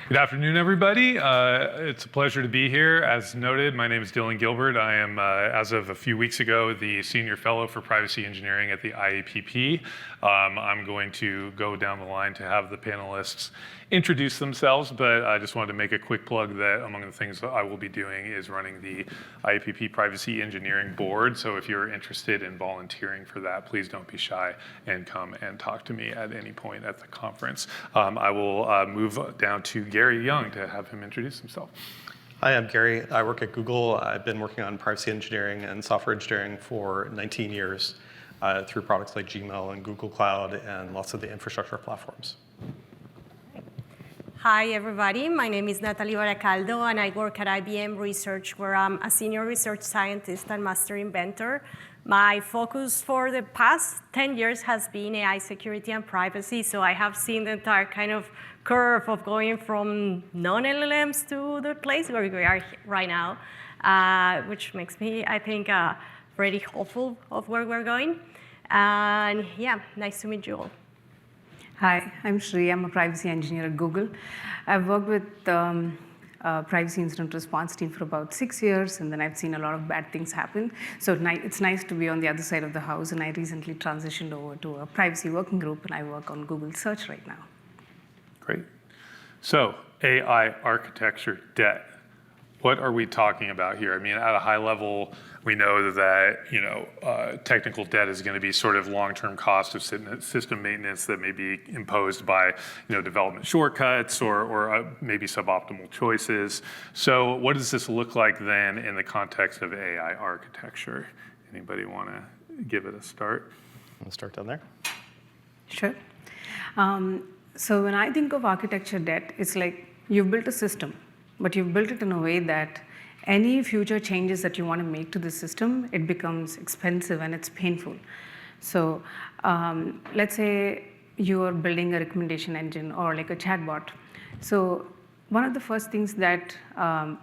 Good afternoon, everybody. It's a pleasure to be here. As noted, my name is Dylan Gilbert. I am, as of a few weeks ago, the Senior Fellow for Privacy Engineering at the IAPP. I'm going to go down the line to have the panelists introduce themselves, but I just wanted to make a quick plug that among the things that I will be doing is running the IAPP Privacy Engineering Board. So if you're interested in volunteering for that, please don't be shy and come and talk to me at any point at the conference. I will move down to Gary Young to have him introduce himself. Hi, I'm Gary. I work at Google. I've been working on privacy engineering and software engineering for 19 years through products like Gmail and Google Cloud and lots of the infrastructure platforms. Hi, everybody. My name is Nathalie Baracaldo, and I work at IBM Research, where I'm a senior research scientist and master inventor. My focus for the past 10 years has been AI security and privacy, so I have seen the entire kind of curve of going from non-LLMs to the place where we are right now, which makes me, I think, very hopeful of where we're going. And yeah, nice to meet you all. Hi, I'm Shri. I'm a privacy engineer at Google. I've worked with privacy incident response team for about 6 years, and then I've seen a lot of bad things happen. So it's nice to be on the other side of the house, and I recently transitioned over to a privacy working group, and I work on Google Search right now. Great. So AI architecture debt. What are we talking about here? I mean, at a high level, we know that technical debt is going to be sort of long-term cost of system maintenance that may be imposed by development shortcuts or maybe suboptimal choices. So what does this look like then in the context of AI architecture? Anybody want to give it a start? We'll start down there. Sure. So when I think of architecture debt, it's like you've built a system, but you've built it in a way that any future changes that you want to make to the system, it becomes expensive and it's painful. So let's say you are building a recommendation engine or like a chatbot. So one of the first things that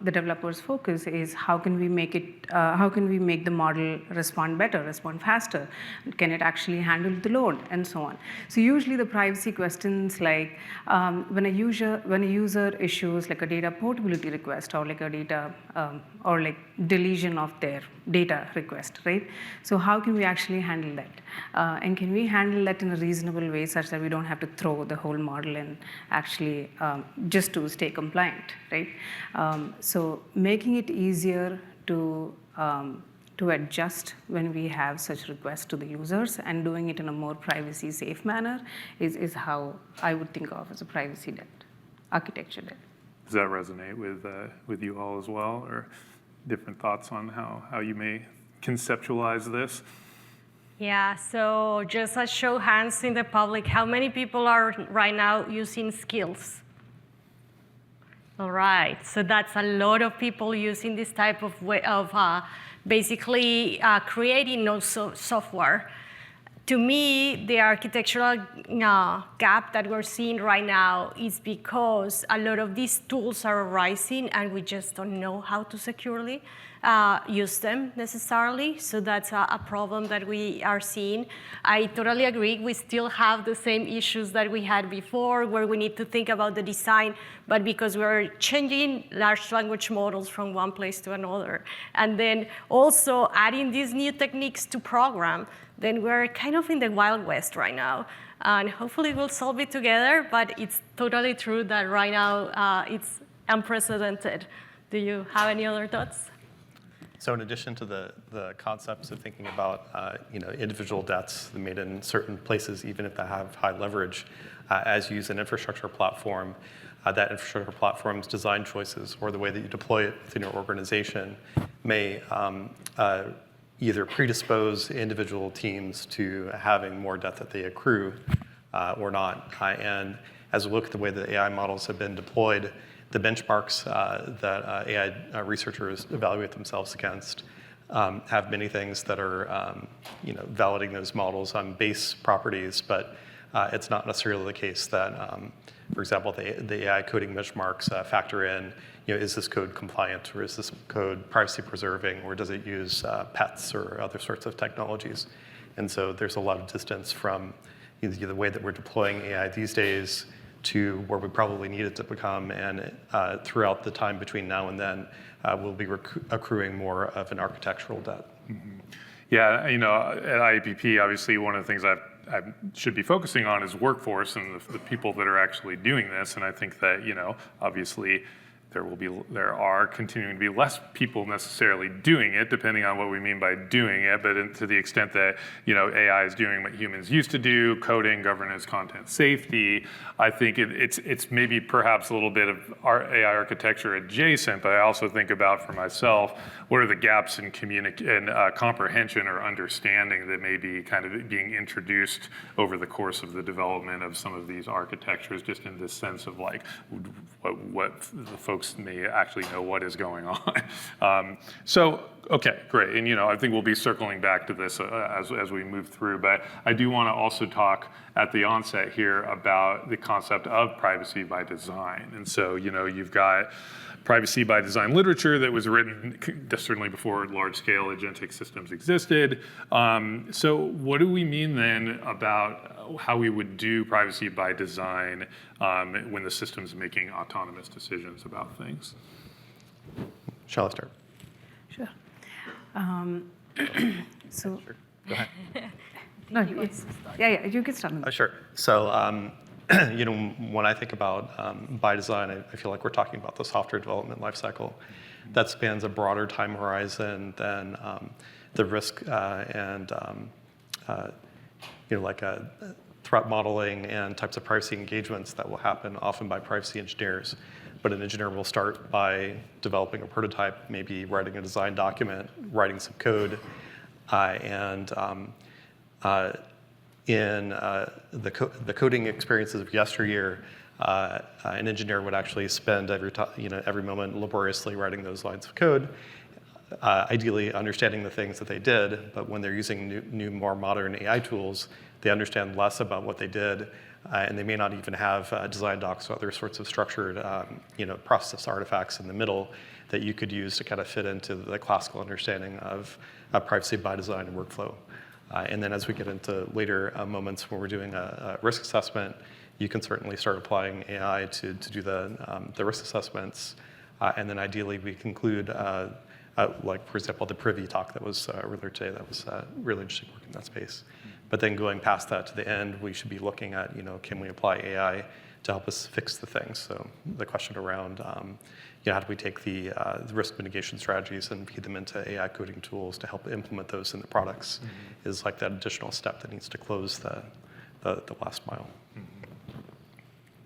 the developers focus is how can we make the model respond better, respond faster? Can it actually handle the load, and so on? So usually the privacy questions like when a user issues like a data portability request or like a data or like deletion of their data request, right? So how can we actually handle that? And can we handle that in a reasonable way such that we don't have to throw the whole model in actually just to stay compliant, right? So making it easier to adjust when we have such requests to the users and doing it in a more privacy safe manner is how I would think of as a privacy debt, architecture debt. Does that resonate with you all as well, or different thoughts on how you may conceptualize this? Yeah, so just a show hands in the public, how many people are right now using skills? All right, so that's a lot of people using this type of way of basically creating no software. To me, the architectural gap that we're seeing right now is because a lot of these tools are arising and we just don't know how to securely use them necessarily. So that's a problem that we are seeing. I totally agree. We still have the same issues that we had before where we need to think about the design, but because we're changing large language models from one place to another, and then also adding these new techniques to program, then we're kind of in the Wild West right now. And hopefully we'll solve it together, but it's totally true that right now it's unprecedented. Do you have any other thoughts? So in addition to the concepts of thinking about individual debts made in certain places, even if they have high leverage, as you use an infrastructure platform, that infrastructure platform's design choices or the way that you deploy it within your organization may either predispose individual teams to having more debt that they accrue or not. And as we look at the way that AI models have been deployed, the benchmarks that AI researchers evaluate themselves against have many things that are validating those models on base properties, but it's not necessarily the case that, for example, the AI coding benchmarks factor in, is this code compliant, or is this code privacy preserving, or does it use pets or other sorts of technologies? And so there's a lot of distance from the way that we're deploying AI these days to where we probably need it to become, and throughout the time between now and then, we'll be accruing more of an architectural debt. Mm-hmm. Yeah, at IAPP, obviously one of the things I should be focusing on is workforce and the people that are actually doing this, and I think that, obviously there are continuing to be less people necessarily doing it, depending on what we mean by doing it, but to the extent that, AI is doing what humans used to do, coding, governance, content safety, I think it's maybe perhaps a little bit of AI architecture adjacent, but I also think about for myself, what are the gaps in comprehension or understanding that may be kind of being introduced over the course of the development of some of these architectures, just in this sense of like what the folks may actually know what is going on. Okay, great. And I think we'll be circling back to this as we move through, but I do want to also talk at the onset here about the concept of privacy by design. And so, you've got privacy by design literature that was written certainly before large-scale agentic systems existed. So what do we mean then about how we would do privacy by design when the system's making autonomous decisions about things? Shall I start? Sure. So, Sure. Go ahead. no, you can start. Sure. So, when I think about by design, I feel like we're talking about the software development lifecycle that spans a broader time horizon than the risk and threat modeling and types of privacy engagements that will happen often by privacy engineers. But an engineer will start by developing a prototype, maybe writing a design document, writing some code, and in the coding experiences of yesteryear, an engineer would actually spend every moment laboriously writing those lines of code, ideally understanding the things that they did. But when they're using new, more modern AI tools, they understand less about what they did, and they may not even have design docs or other sorts of structured, process artifacts in the middle that you could use to kind of fit into the classical understanding of privacy by design and workflow. And then as we get into later moments when we're doing a risk assessment, you can certainly start applying AI to do the risk assessments. And then ideally we conclude, like for example, the Privy talk that was earlier today, that was really interesting work in that space. But then going past that to the end, we should be looking at, can we apply AI to help us fix the things? So the question around, how do we take the risk mitigation strategies and feed them into AI coding tools to help implement those in the products is like that additional step that needs to close the last mile.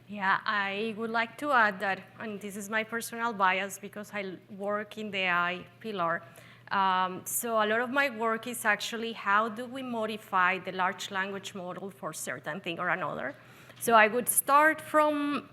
Yeah, I would like to add that, and this is my personal bias because I work in the AI pillar. So a lot of my work is actually how do we modify the large language model for certain thing or another. So I would start from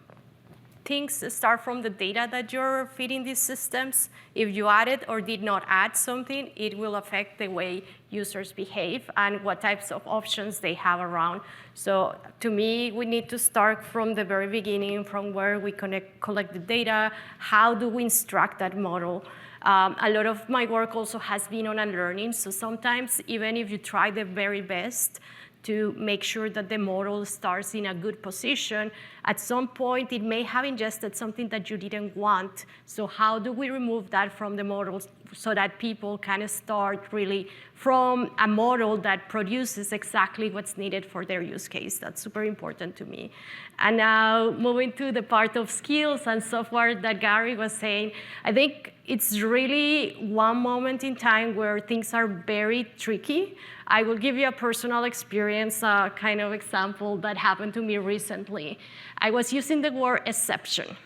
the data that you're feeding these systems. If you added or did not add something, it will affect the way users behave and what types of options they have around. So to me, we need to start from the very beginning, from where we collect the data, how do we instruct that model. A lot of my work also has been on unlearning. So sometimes, even if you try the very best to make sure that the model starts in a good position, at some point it may have ingested something that you didn't want. So how do we remove that from the models so that people can start really from a model that produces exactly what's needed for their use case? That's super important to me. And now moving to the part of skills and software that Gary was saying, I think it's really one moment in time where things are very tricky. I will give you a personal experience, kind of example that happened to me recently. I was using the word exception.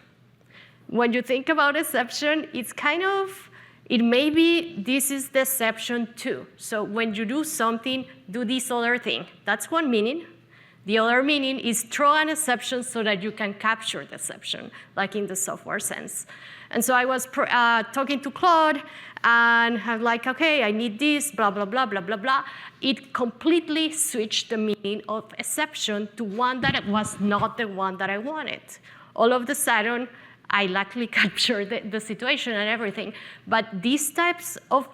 When you think about exception, it's kind of, it may be this is the exception too. So when you do something, do this other thing. That's one meaning. The other meaning is throw an exception so that you can capture the exception, like in the software sense. And so I was talking to Claude, and I'm like, okay, I need this, blah, blah, blah, blah, blah, blah. It completely switched the meaning of exception to one that was not the one that I wanted. All of a sudden, I luckily captured the situation and everything. But these types of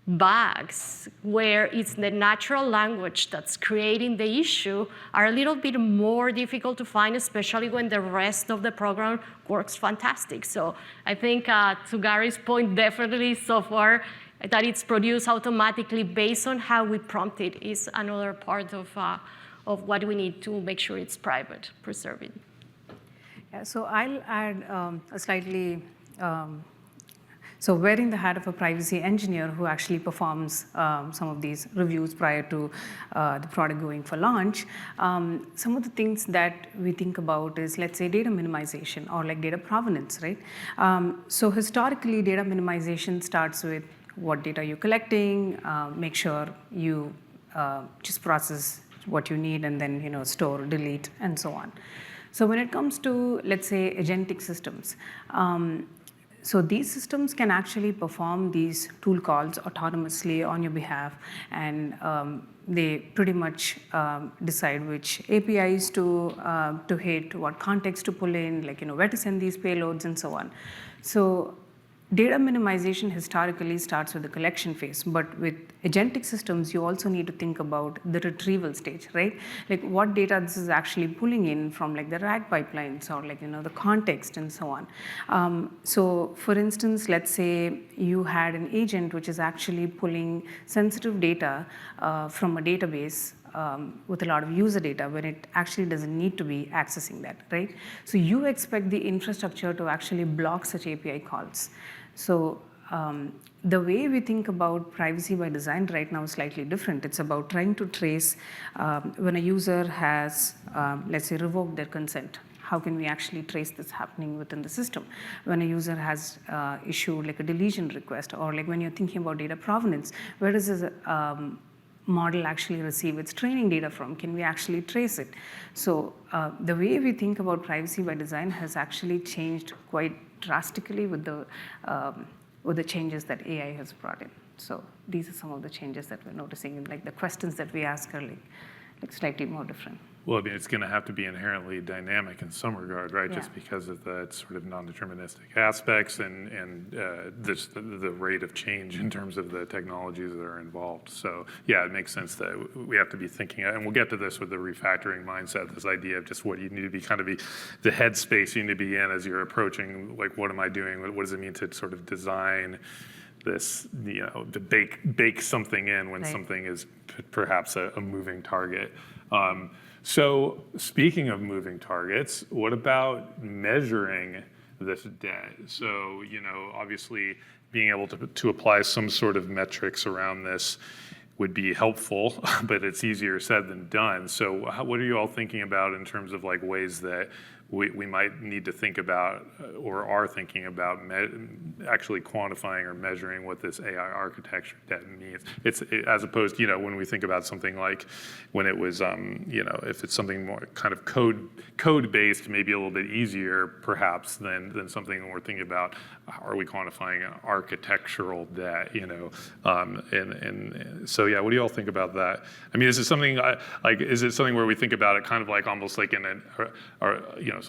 bugs where it's the natural language that's creating the issue are a little bit more difficult to find, especially when the rest of the program works fantastic. So I think to Gary's point, definitely software that it's produced automatically based on how we prompt it is another part of what we need to make sure it's private, preserve it. Yeah, so I'll add a slightly, so wearing the hat of a privacy engineer who actually performs some of these reviews prior to the product going for launch, some of the things that we think about is, let's say, data minimization or like data provenance, right? So historically, data minimization starts with what data you're collecting, make sure you just process what you need and then store, delete, and so on. So when it comes to, let's say, agentic systems, so these systems can actually perform these tool calls autonomously on your behalf, and they pretty much decide which APIs to hit, what context to pull in, like where to send these payloads, and so on. So data minimization historically starts with the collection phase, but with agentic systems, you also need to think about the retrieval stage, right? Like what data this is actually pulling in from like the RAG pipelines or like the context and so on. So for instance, let's say you had an agent which is actually pulling sensitive data from a database with a lot of user data when it actually doesn't need to be accessing that, right? So you expect the infrastructure to actually block such API calls. So the way we think about privacy by design right now is slightly different. It's about trying to trace when a user has, let's say, revoked their consent. How can we actually trace this happening within the system? When a user has issued like a deletion request, or like when you're thinking about data provenance, where does this model actually receive its training data from? Can we actually trace it? So the way we think about privacy by design has actually changed quite drastically with the changes that AI has brought in. So these are some of the changes that we're noticing, and like the questions that we ask are like slightly more different. Well, I mean, it's going to have to be inherently dynamic in some regard, right? Yeah. Just because of the sort of non-deterministic aspects and the rate of change in terms of the technologies that are involved. So yeah, it makes sense that we have to be thinking, and we'll get to this with the refactoring mindset, this idea of just what you need to be the headspace you need to be in as you're approaching, like, what am I doing? What does it mean to sort of design this, to bake something in when something is perhaps a moving target. So speaking of moving targets, what about measuring this debt? So, obviously being able to apply some sort of metrics around this would be helpful, but it's easier said than done. So what are you all thinking about in terms of like ways that we might need to think about or are thinking about actually quantifying or measuring what this AI architecture debt means? It's as opposed, when we think about something like when it was, if it's something more kind of code-based, maybe a little bit easier perhaps than something when we're thinking about, are we quantifying an architectural debt, and so yeah, what do you all think about that? I mean, is it something is it something where we think about it kind of like almost like in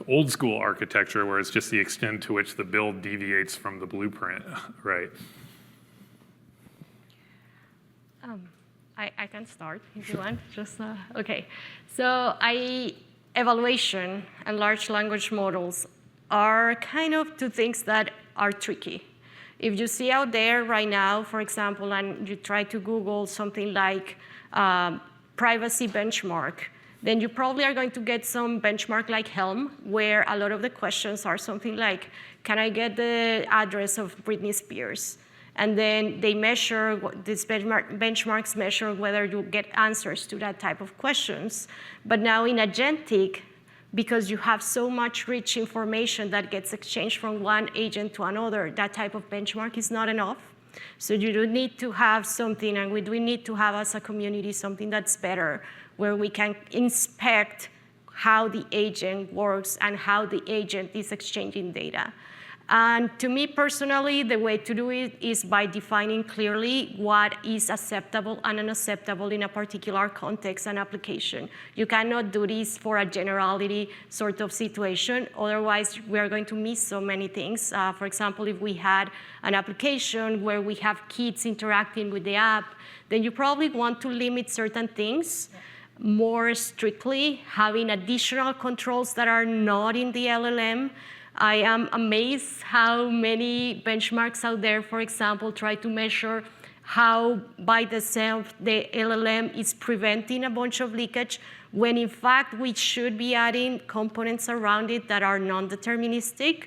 old school architecture where it's just the extent to which the build deviates from the blueprint, right? I can start if you want. Just okay. So evaluation and large language models are kind of two things that are tricky. If you see out there right now, for example, and you try to Google something like privacy benchmark, then you probably are going to get some benchmark like Helm, where a lot of the questions are something like, can I get the address of Britney Spears? And then they measure, these benchmarks measure whether you get answers to that type of questions. But now in agentic, because you have so much rich information that gets exchanged from one agent to another, that type of benchmark is not enough. So you do need to have something, and we do need to have as a community something that's better, where we can inspect how the agent works and how the agent is exchanging data. And to me personally, the way to do it is by defining clearly what is acceptable and unacceptable in a particular context and application. You cannot do this for a generality sort of situation, otherwise we are going to miss so many things. For example, if we had an application where we have kids interacting with the app, then you probably want to limit certain things more strictly, having additional controls that are not in the LLM. I am amazed how many benchmarks out there, for example, try to measure how by themselves the LLM is preventing a bunch of leakage, when in fact we should be adding components around it that are non-deterministic,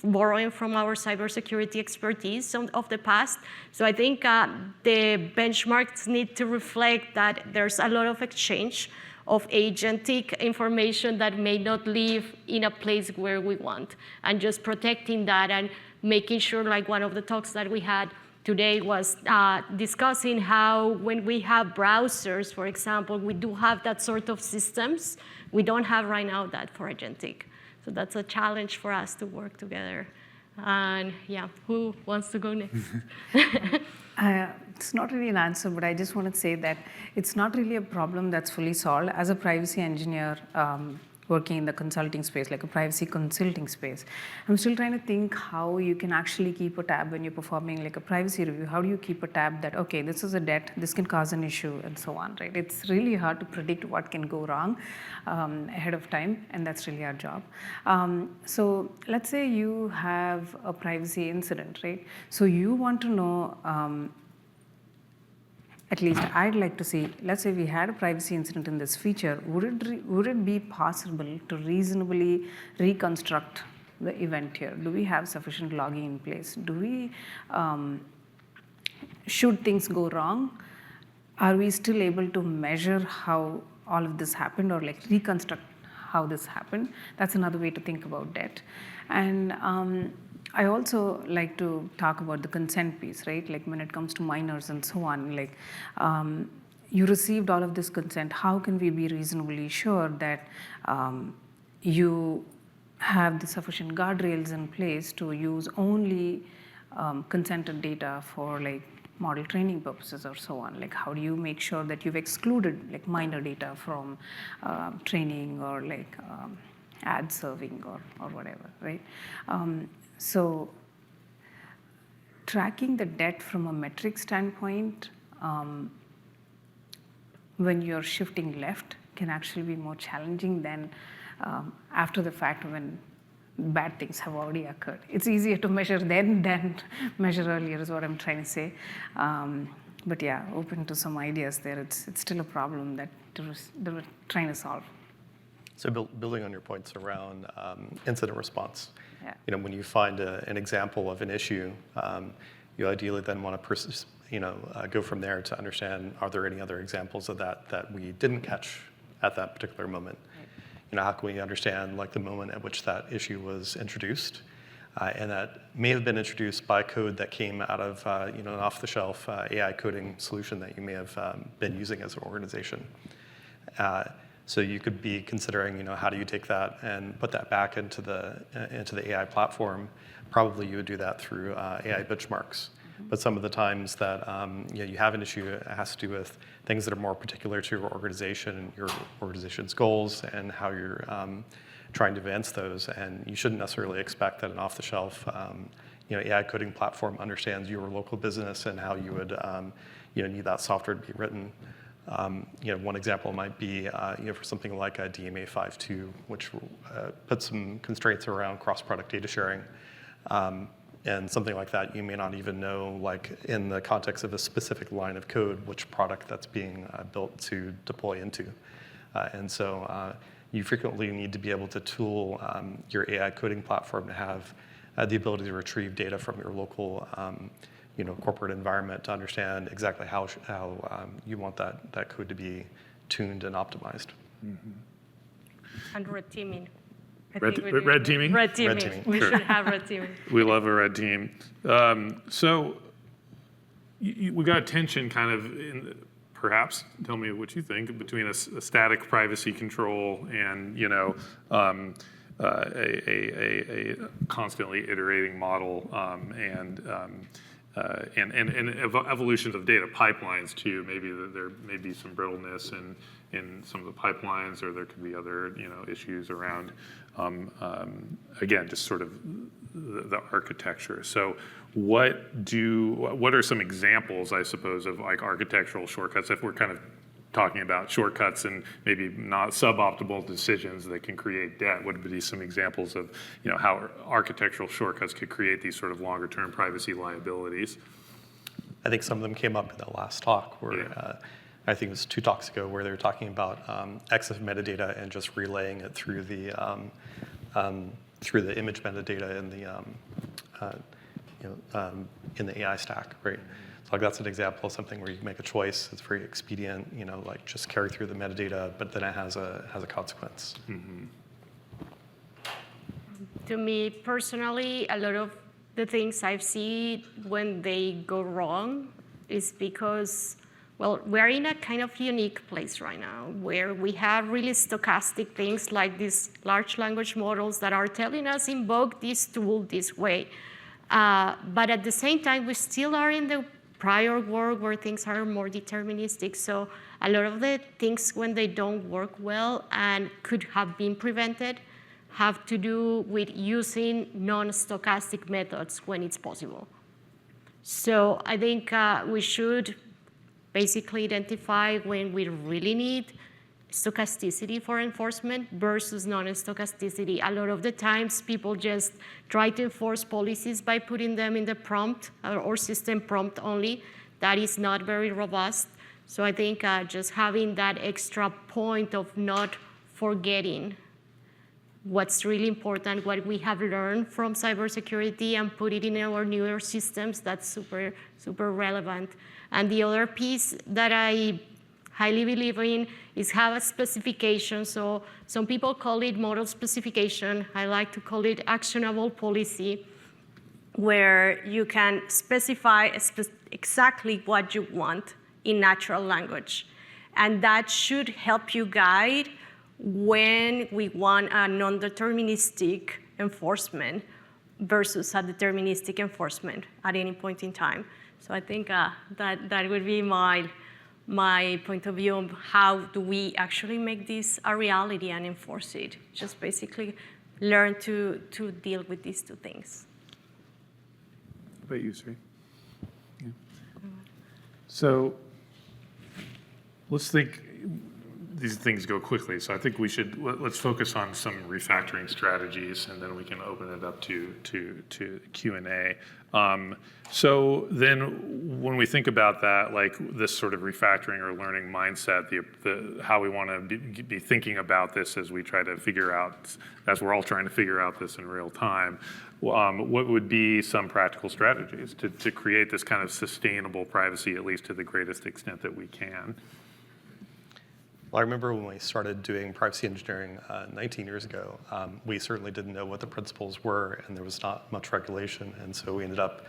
borrowing from our cybersecurity expertise of the past. So I think the benchmarks need to reflect that there's a lot of exchange of agentic information that may not live in a place where we want, and just protecting that and making sure, like one of the talks that we had today was discussing how when we have browsers, for example, we do have that sort of systems. We don't have right now that for agentic. So that's a challenge for us to work together. And yeah, who wants to go next? It's not really an answer, but I just want to say that it's not really a problem that's fully solved. As a privacy engineer working in the consulting space, like a privacy consulting space, I'm still trying to think how you can actually keep a tab when you're performing like a privacy review. How do you keep a tab that, okay, this is a debt, this can cause an issue, and so on, right? It's really hard to predict what can go wrong ahead of time, and that's really our job. So let's say you have a privacy incident, right? So you want to know, at least I'd like to see, let's say we had a privacy incident in this feature, would it be possible to reasonably reconstruct the event here? Do we have sufficient logging in place? Do we, should things go wrong, are we still able to measure how all of this happened, or like reconstruct how this happened? That's another way to think about debt. And I also like to talk about the consent piece, right? Like when it comes to minors and so on, like you received all of this consent, how can we be reasonably sure that you have the sufficient guardrails in place to use only consented data for like model training purposes or so on? Like how do you make sure that you've excluded like minor data from training or like ad serving or whatever, right? So tracking the debt from a metric standpoint, when you're shifting left, can actually be more challenging than after the fact when bad things have already occurred. It's easier to measure then than measure earlier is what I'm trying to say. But yeah, open to some ideas there. It's still a problem that we're trying to solve. So building on your points around incident response, Yeah. you know, when you find an example of an issue, you ideally then want to go from there to understand, are there any other examples of that we didn't catch at that particular moment? Right. You know, how can we understand like the moment at which that issue was introduced? And that may have been introduced by code that came out of an off-the-shelf AI coding solution that you may have been using as an organization. So you could be considering, you know, how do you take that and put that back into the AI platform? Probably you would do that through AI benchmarks. Mm-hmm. But some of the times that you have an issue, it has to do with things that are more particular to your organization, your organization's goals, and how you're trying to advance those. And you shouldn't necessarily expect that an off-the-shelf AI coding platform understands your local business and how you would need that software to be written. One example might be for something like a DMA 5.2, which puts some constraints around cross-product data sharing. And something like that, you may not even know, like in the context of a specific line of code, which product that's being built to deploy into. And so you frequently need to be able to tool your AI coding platform to have the ability to retrieve data from your local corporate environment to understand exactly how you want that code to be tuned and optimized. Mm-hmm. And red teaming. Red teaming? Red teaming. Red teaming. We Sure. should have red teaming. We love a red team. So we got a tension kind of in, perhaps, tell me what you think, between a static privacy control and a constantly iterating model and evolutions of data pipelines too. Maybe there may be some brittleness in some of the pipelines, or there could be other issues around again just sort of the architecture. So what are some examples, I suppose, of like architectural shortcuts, if we're kind of talking about shortcuts and maybe not suboptimal decisions that can create debt? Would be some examples of how architectural shortcuts could create these sort of longer term privacy liabilities? I think some of them came up in the last talk where I think it was 2 talks ago, where they were talking about EXIF metadata and just relaying it through the image metadata in the AI stack, right? So like that's an example of something where you can make a choice. It's very expedient, like just carry through the metadata, but then it has a consequence. Mm-hmm. To me personally, a lot of the things I've seen when they go wrong is because, well, we're in a kind of unique place right now where we have really stochastic things like these large language models that are telling us invoke this tool this way. But at the same time, we still are in the prior world where things are more deterministic. So a lot of the things when they don't work well and could have been prevented have to do with using non-stochastic methods when it's possible. So I think we should basically identify when we really need stochasticity for enforcement versus non-stochasticity. A lot of the times people just try to enforce policies by putting them in the prompt or system prompt only. That is not very robust. So I think just having that extra point of not forgetting what's really important, what we have learned from cybersecurity, and put it in our newer systems, that's super, super relevant. And the other piece that I highly believe in is have a specification. So some people call it model specification. I like to call it actionable policy, where you can specify exactly what you want in natural language. And that should help you guide when we want a non-deterministic enforcement versus a deterministic enforcement at any point in time. So I think that would be my point of view on how do we actually make this a reality and enforce it. Just basically learn to deal with these 2 things. What about you, Sri? Yeah. So let's think. These things go quickly, so I think we should let's focus on some refactoring strategies, and then we can open it up to Q&A. So then, when we think about that, like this sort of refactoring or learning mindset, how we want to be thinking about this as we try to figure out, as we're all trying to figure out this in real time, what would be some practical strategies to create this kind of sustainable privacy, at least to the greatest extent that we can? Well, I remember when we started doing privacy engineering 19 years ago, we certainly didn't know what the principles were, and there was not much regulation. And so we ended up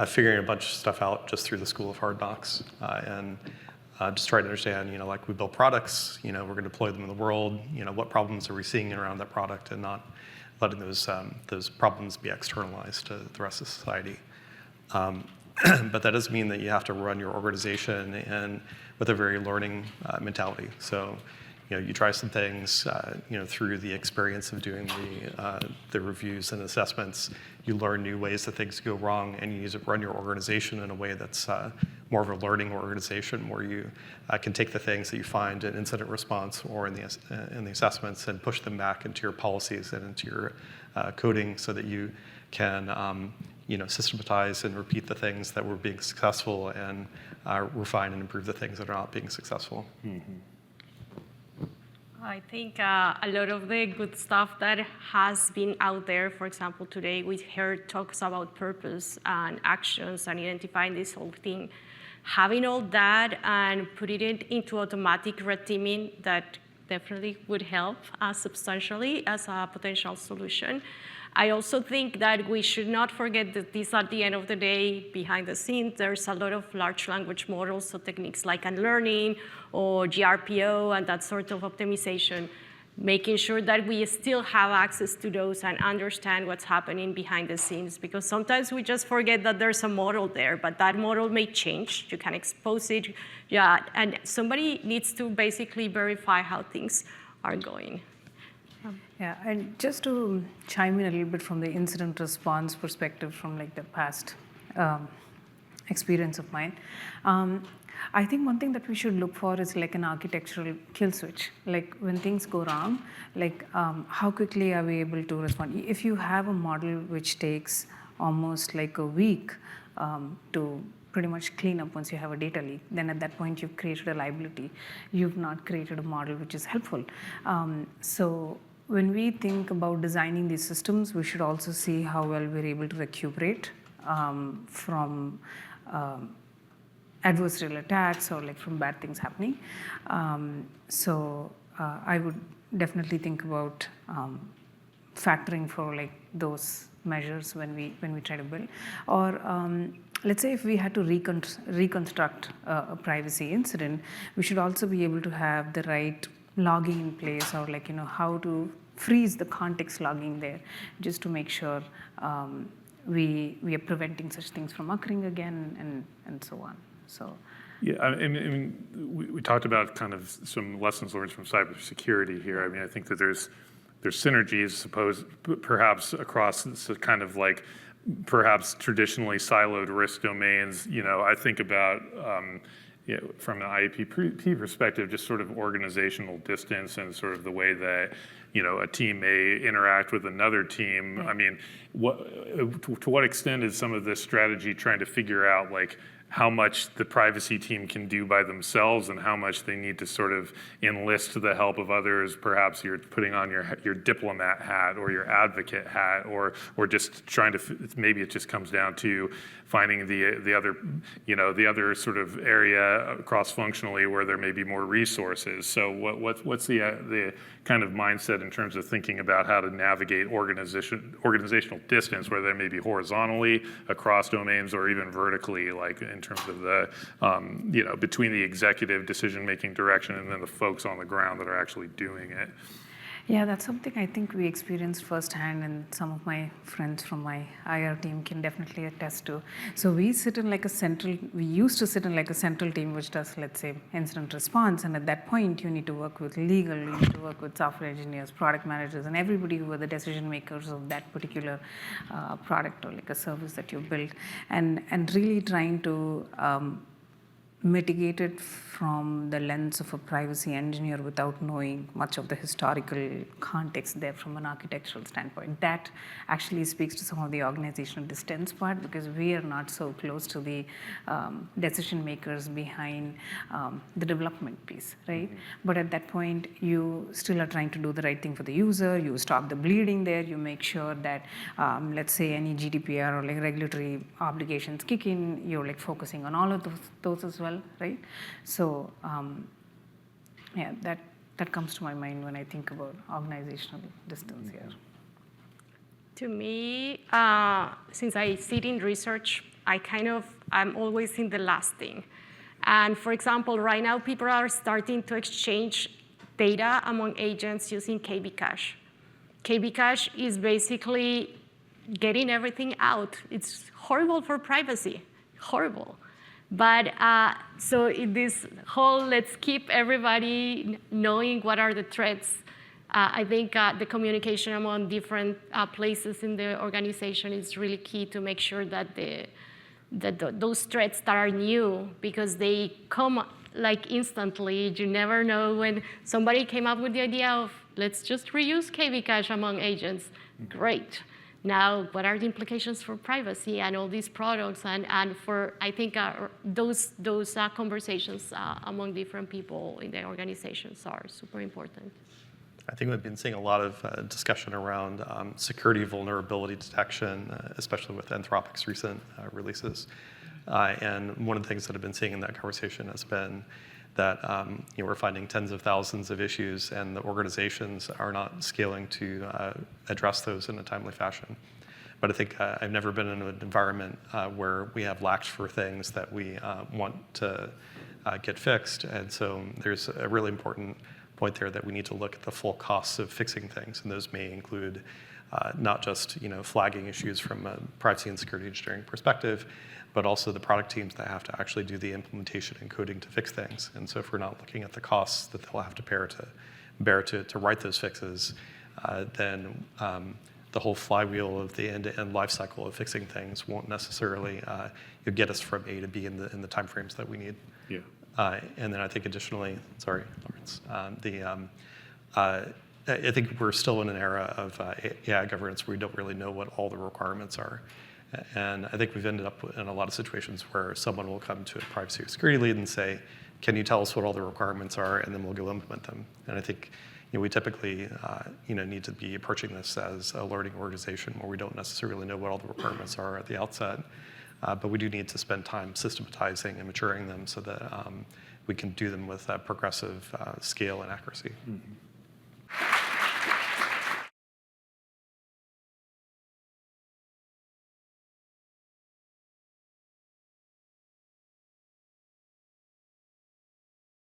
figuring a bunch of stuff out just through the School of Hard Knocks and just trying to understand, like we build products, we're going to deploy them in the world, what problems are we seeing around that product, and not letting those problems be externalized to the rest of society. But that doesn't mean that you have to run your organization and with a very learning mentality. So, you try some things, through the experience of doing the reviews and assessments. You learn new ways that things go wrong, and you run your organization in a way that's more of a learning organization, where you can take the things that you find in incident response or in the assessments and push them back into your policies and into your coding, so that you can systematize and repeat the things that were being successful and refine and improve the things that are not being successful. Mm-hmm. I think a lot of the good stuff that has been out there, for example, today we heard talks about purpose and actions and identifying this whole thing. Having all that and putting it into automatic red teaming, that definitely would help substantially as a potential solution. I also think that we should not forget that these, at the end of the day, behind the scenes, there's a lot of large language models, so techniques like unlearning or GRPO and that sort of optimization. making sure that we still have access to those and understand what's happening behind the scenes. Because sometimes we just forget that there's a model there, but that model may change. You can expose it, yeah, and somebody needs to basically verify how things are going. Yeah, and just to chime in a little bit from the incident response perspective from like the past experience of mine, I think one thing that we should look for is like an architectural kill switch. Like when things go wrong, like how quickly are we able to respond? If you have a model which takes almost like a week to pretty much clean up once you have a data leak, then at that point you've created a liability. You've not created a model which is helpful. So when we think about designing these systems, we should also see how well we're able to recuperate from adversarial attacks or like from bad things happening. I would definitely think about factoring for like those measures when we try to build. Or let's say if we had to reconstruct a privacy incident, we should also be able to have the right logging in place, or like how to freeze the context logging there, just to make sure we are preventing such things from occurring again, and so on. So. Yeah, I mean, we talked about kind of some lessons learned from cybersecurity here. I mean, I think that there's synergies, perhaps across kind of like perhaps traditionally siloed risk domains. I think about from an IAPP perspective, just sort of organizational distance and sort of the way that a team may interact with another team. I mean, to what extent is some of this strategy trying to figure out like how much the privacy team can do by themselves and how much they need to sort of enlist the help of others? Perhaps you're putting on your diplomat hat or your advocate hat, or just trying to, maybe it just comes down to finding the other sort of area cross-functionally where there may be more resources. So what's the kind of mindset in terms of thinking about how to navigate organizational distance, where there may be horizontally across domains or even vertically, like in terms of the, between the executive decision-making direction and then the folks on the ground that are actually doing it? Yeah, that's something I think we experienced firsthand, and some of my friends from my IR team can definitely attest to. So we used to sit in like a central team which does, let's say, incident response, and at that point you need to work with legal, you need to work with software engineers, product managers, and everybody who are the decision makers of that particular product or like a service that you built, and really trying to mitigate it from the lens of a privacy engineer without knowing much of the historical context there from an architectural standpoint. That actually speaks to some of the organizational distance part, because we are not so close to the decision makers behind the development piece, right? Mm-hmm. But at that point, you still are trying to do the right thing for the user. You stop the bleeding there. You make sure that, let's say, any GDPR or like regulatory obligations kick in. You're like focusing on all of those as well, right? So yeah, that comes to my mind when I think about organizational distance here. To me, since I sit in research, I'm always in the last thing. And for example, right now people are starting to exchange data among agents using KB cache. KB cache is basically getting everything out. It's horrible for privacy, horrible. But so in this whole, let's keep everybody knowing what are the threats, I think the communication among different places in the organization is really key to make sure that those threats that are new, because they come like instantly. You never know when somebody came up with the idea of, let's just reuse KB cache among agents. Great. Now, what are the implications for privacy and all these products, and for, I think, those conversations among different people in the organizations are super important. I think we've been seeing a lot of discussion around security vulnerability detection, especially with Anthropic's recent releases. And one of the things that I've been seeing in that conversation has been that we're finding tens of thousands of issues, and the organizations are not scaling to address those in a timely fashion. But I think I've never been in an environment where we have lacks for things that we want to get fixed. And so there's a really important point there that we need to look at the full costs of fixing things, and those may include not just flagging issues from a privacy and security engineering perspective, but also the product teams that have to actually do the implementation and coding to fix things. And so if we're not looking at the costs that they'll have to bear to write those fixes, then the whole flywheel of the end-to-end life cycle of fixing things won't necessarily get us from A to B in the timeframes that we need. Yeah. And then I think additionally, sorry, Lawrence, I think we're still in an era of AI governance where we don't really know what all the requirements are. And I think we've ended up in a lot of situations where someone will come to a privacy or security lead and say, can you tell us what all the requirements are, and then we'll go implement them. And I think we typically need to be approaching this as a learning organization where we don't necessarily know what all the requirements are at the outset, but we do need to spend time systematizing and maturing them so that we can do them with progressive scale and accuracy. Mm-hmm.